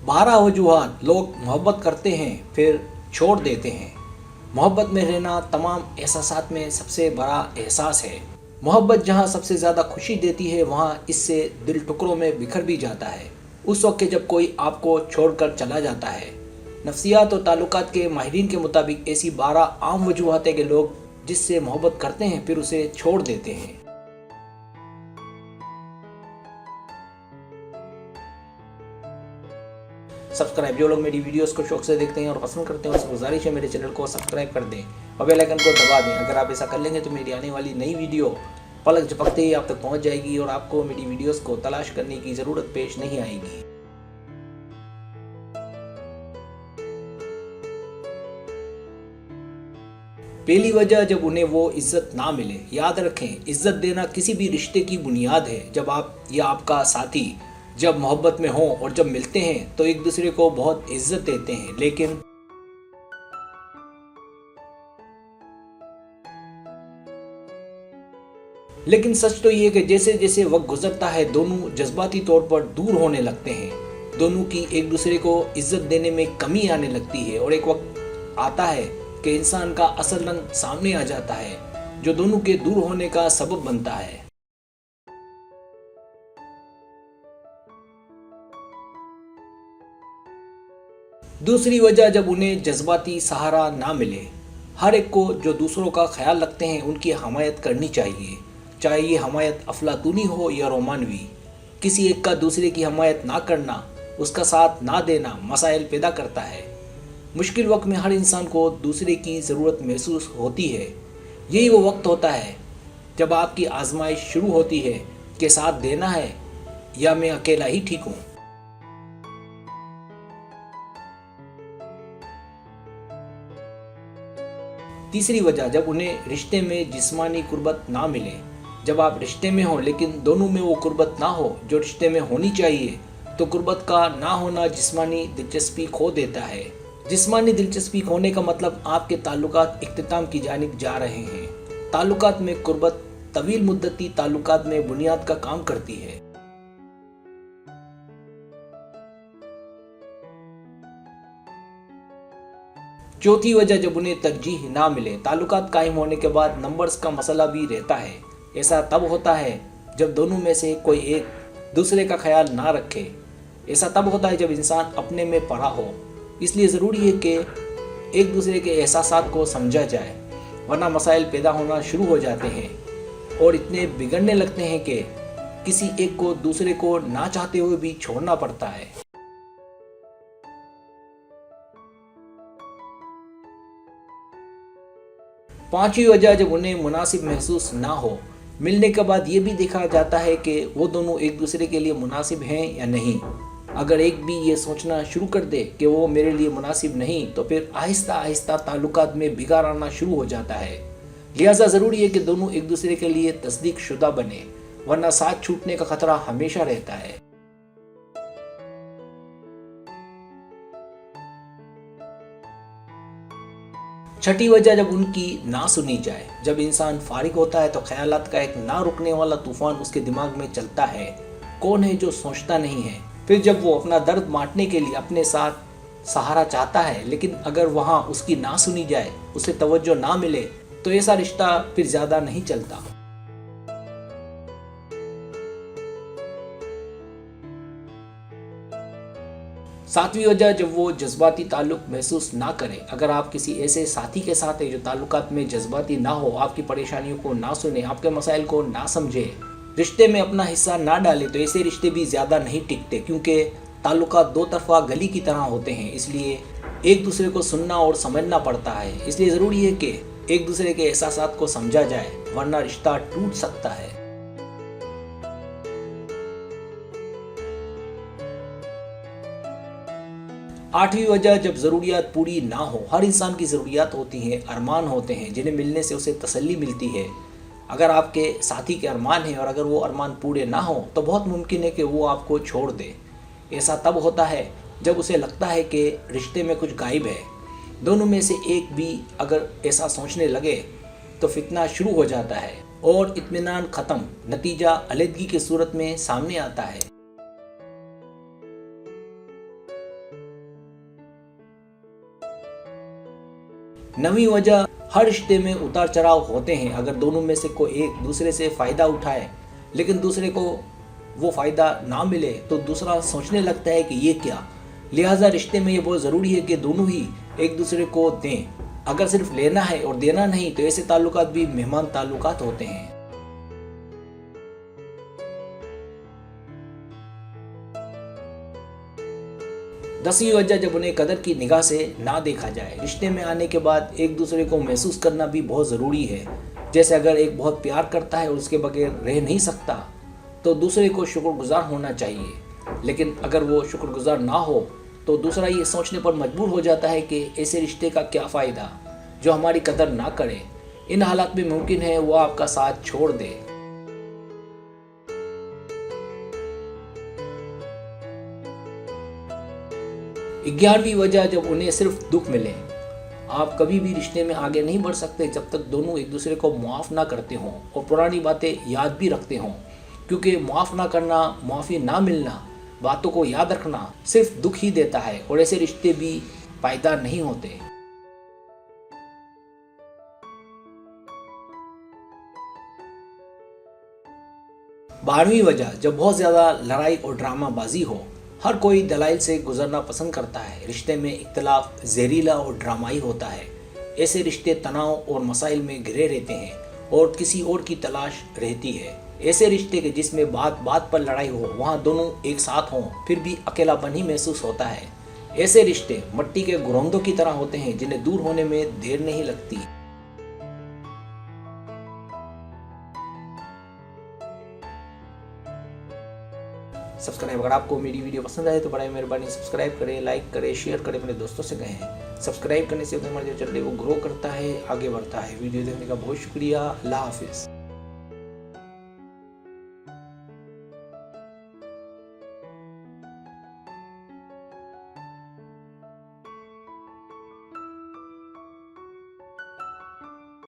12 वजूहात लोग मोहब्बत करते हैं फिर छोड़ देते हैं। मोहब्बत में रहना तमाम एहसासात में सबसे बड़ा एहसास है। मोहब्बत जहाँ सबसे ज़्यादा खुशी देती है वहाँ इससे दिल टुकड़ों में बिखर भी जाता है उस वक्त जब कोई आपको छोड़कर चला जाता है। नफ्सियात और ताल्लुकात के माहिरीन के मुताबिक ऐसी 12 आम वजूहात है कि लोग जिससे मोहब्बत करते हैं फिर उसे छोड़ देते हैं। सब्सक्राइब, जो लोग मेरी वीडियोस को शौक से देखते हैं और पसंद करते हैं उससे गुजारिश है मेरे चैनल को सब्सक्राइब कर दें और बेल आइकन को दबा दें। अगर आप ऐसा कर लेंगे तो मेरी आने वाली नई वीडियो पलक झपकते ही आप तक पहुंच जाएगी और आपको मेरी वीडियोस को तलाश करने की ज़रूरत पेश नहीं आएगी। पहली वजह, जब उन्हें वो इज्जत ना मिले। याद रखें, इज्जत देना किसी भी रिश्ते की बुनियाद है। जब आप या आपका साथी जब मोहब्बत में हो और जब मिलते हैं तो एक दूसरे को बहुत इज्जत देते हैं, लेकिन सच तो ये कि जैसे जैसे वक्त गुजरता है दोनों जज्बाती तौर पर दूर होने लगते हैं। दोनों की एक दूसरे को इज्जत देने में कमी आने लगती है और एक वक्त आता है कि इंसान का असल रंग सामने आ जाता है जो दोनों के दूर होने का सबब बनता है। दूसरी वजह, जब उन्हें जज्बाती सहारा ना मिले। हर एक को जो दूसरों का ख्याल रखते हैं उनकी हमायत करनी चाहिए, चाहे ये हमायत अफलातूनी हो या रोमानवी। किसी एक का दूसरे की हमायत ना करना, उसका साथ ना देना मसाइल पैदा करता है। मुश्किल वक्त में हर इंसान को दूसरे की ज़रूरत महसूस होती है। यही वो वक्त होता है जब आपकी आजमाइश शुरू होती है कि साथ देना है या मैं अकेला ही ठीक हूँ। तीसरी वजह, जब उन्हें रिश्ते में जिस्मानी कुर्बत ना मिले। जब आप रिश्ते में हो लेकिन दोनों में वो कुर्बत ना हो जो रिश्ते में होनी चाहिए, तो कुर्बत का ना होना जिस्मानी दिलचस्पी खो देता है। जिस्मानी दिलचस्पी खोने का मतलब आपके ताल्लुकात इख्तिताम की जानिब जा रहे हैं। ताल्लुकात में कुर्बत तवील मुद्दती ताल्लुकात में बुनियाद का काम करती है। चौथी वजह, जब उन्हें तरजीह ना मिले। ताल्लुकात कायम होने के बाद नंबर्स का मसला भी रहता है। ऐसा तब होता है जब दोनों में से कोई एक दूसरे का ख्याल ना रखे। ऐसा तब होता है जब इंसान अपने में पड़ा हो। इसलिए ज़रूरी है कि एक दूसरे के एहसासात को समझा जाए, वरना मसाइल पैदा होना शुरू हो जाते हैं और इतने बिगड़ने लगते हैं कि किसी एक को दूसरे को ना चाहते हुए भी छोड़ना पड़ता है। पांचवी वजह, जब उन्हें मुनासिब महसूस ना हो। मिलने के बाद ये भी देखा जाता है कि वो दोनों एक दूसरे के लिए मुनासिब हैं या नहीं। अगर एक भी ये सोचना शुरू कर दे कि वो मेरे लिए मुनासिब नहीं, तो फिर आहिस्ता आहिस्ता ताल्लुकात में बिगाड़ आना शुरू हो जाता है। लिहाजा ज़रूरी है कि दोनों एक दूसरे के लिए तस्दीक शुदा बने, वरना साथ छूटने का खतरा हमेशा रहता है। छठी वजह, जब उनकी ना सुनी जाए। जब इंसान फारिग होता है तो ख्यालात का एक ना रुकने वाला तूफान उसके दिमाग में चलता है। कौन है जो सोचता नहीं है? फिर जब वो अपना दर्द बांटने के लिए अपने साथ सहारा चाहता है, लेकिन अगर वहाँ उसकी ना सुनी जाए, उसे तवज्जो ना मिले, तो ऐसा रिश्ता फिर ज़्यादा नहीं चलता। सातवीं वजह, जब वो जज्बाती ताल्लुक महसूस ना करे। अगर आप किसी ऐसे साथी के साथ हैं जो ताल्लुकात में जज्बाती ना हो, आपकी परेशानियों को ना सुने, आपके मसाइल को ना समझे, रिश्ते में अपना हिस्सा ना डाले, तो ऐसे रिश्ते भी ज़्यादा नहीं टिकते, क्योंकि ताल्लुकात दो तरफा गली की तरह होते हैं। इसलिए एक दूसरे को सुनना और समझना पड़ता है। इसलिए ज़रूरी है कि एक दूसरे के एहसासात को समझा जाए, वरना रिश्ता टूट सकता है। आठवीं वजह, जब ज़रूरियात पूरी ना हो। हर इंसान की ज़रूरियात होती हैं, अरमान होते हैं जिन्हें मिलने से उसे तसल्ली मिलती है। अगर आपके साथी के अरमान हैं और अगर वो अरमान पूरे ना हो तो बहुत मुमकिन है कि वो आपको छोड़ दे। ऐसा तब होता है जब उसे लगता है कि रिश्ते में कुछ गायब है। दोनों में से एक भी अगर ऐसा सोचने लगे तो फितना शुरू हो जाता है और इत्मीनान ख़त्म, नतीजा अलहदगी की सूरत में सामने आता है। नवी वजह, हर रिश्ते में उतार चढ़ाव होते हैं। अगर दोनों में से कोई एक दूसरे से फ़ायदा उठाए लेकिन दूसरे को वो फ़ायदा ना मिले तो दूसरा सोचने लगता है कि ये क्या। लिहाजा रिश्ते में ये बहुत ज़रूरी है कि दोनों ही एक दूसरे को दें। अगर सिर्फ लेना है और देना नहीं तो ऐसे ताल्लुकात भी मेहमान ताल्लुकात होते हैं। 10वीं वजह, जब उन्हें कदर की निगाह से ना देखा जाए। रिश्ते में आने के बाद एक दूसरे को महसूस करना भी बहुत ज़रूरी है। जैसे अगर एक बहुत प्यार करता है और उसके बगैर रह नहीं सकता तो दूसरे को शुक्रगुजार होना चाहिए। लेकिन अगर वो शुक्रगुजार ना हो तो दूसरा ये सोचने पर मजबूर हो जाता है कि ऐसे रिश्ते का क्या फ़ायदा जो हमारी कदर ना करे। इन हालात में मुमकिन है वो आपका साथ छोड़ दे। 11वीं वजह, जब उन्हें सिर्फ दुख मिले। आप कभी भी रिश्ते में आगे नहीं बढ़ सकते जब तक दोनों एक दूसरे को माफ़ ना करते हों और पुरानी बातें याद भी रखते हों, क्योंकि माफ़ ना करना, माफ़ी ना मिलना, बातों को याद रखना सिर्फ दुख ही देता है और ऐसे रिश्ते भी पायदार नहीं होते। 12वीं वजह, जब बहुत ज़्यादा लड़ाई और ड्रामाबाजी हो। हर कोई दलाइल से गुजरना पसंद करता है। रिश्ते में इख्तलाफ जहरीला और ड्रामाई होता है। ऐसे रिश्ते तनाव और मसाइल में घिरे रहते हैं और किसी और की तलाश रहती है। ऐसे रिश्ते के जिसमें बात बात पर लड़ाई हो, वहाँ दोनों एक साथ हों फिर भी अकेलापन ही महसूस होता है। ऐसे रिश्ते मिट्टी के गुरंदों की तरह होते हैं जिन्हें दूर होने में देर नहीं लगती। सब्सक्राइब, अगर आपको मेरी वीडियो पसंद आए तो बड़ा मेहरबानी सब्सक्राइब करें, लाइक करें, शेयर करें, अपने दोस्तों से कहें। सब्सक्राइब करने से हमारे चैनल को ग्रो करता है, आगे बढ़ता है। वीडियो देखने का बहुत शुक्रिया। अल्लाह हाफिज़।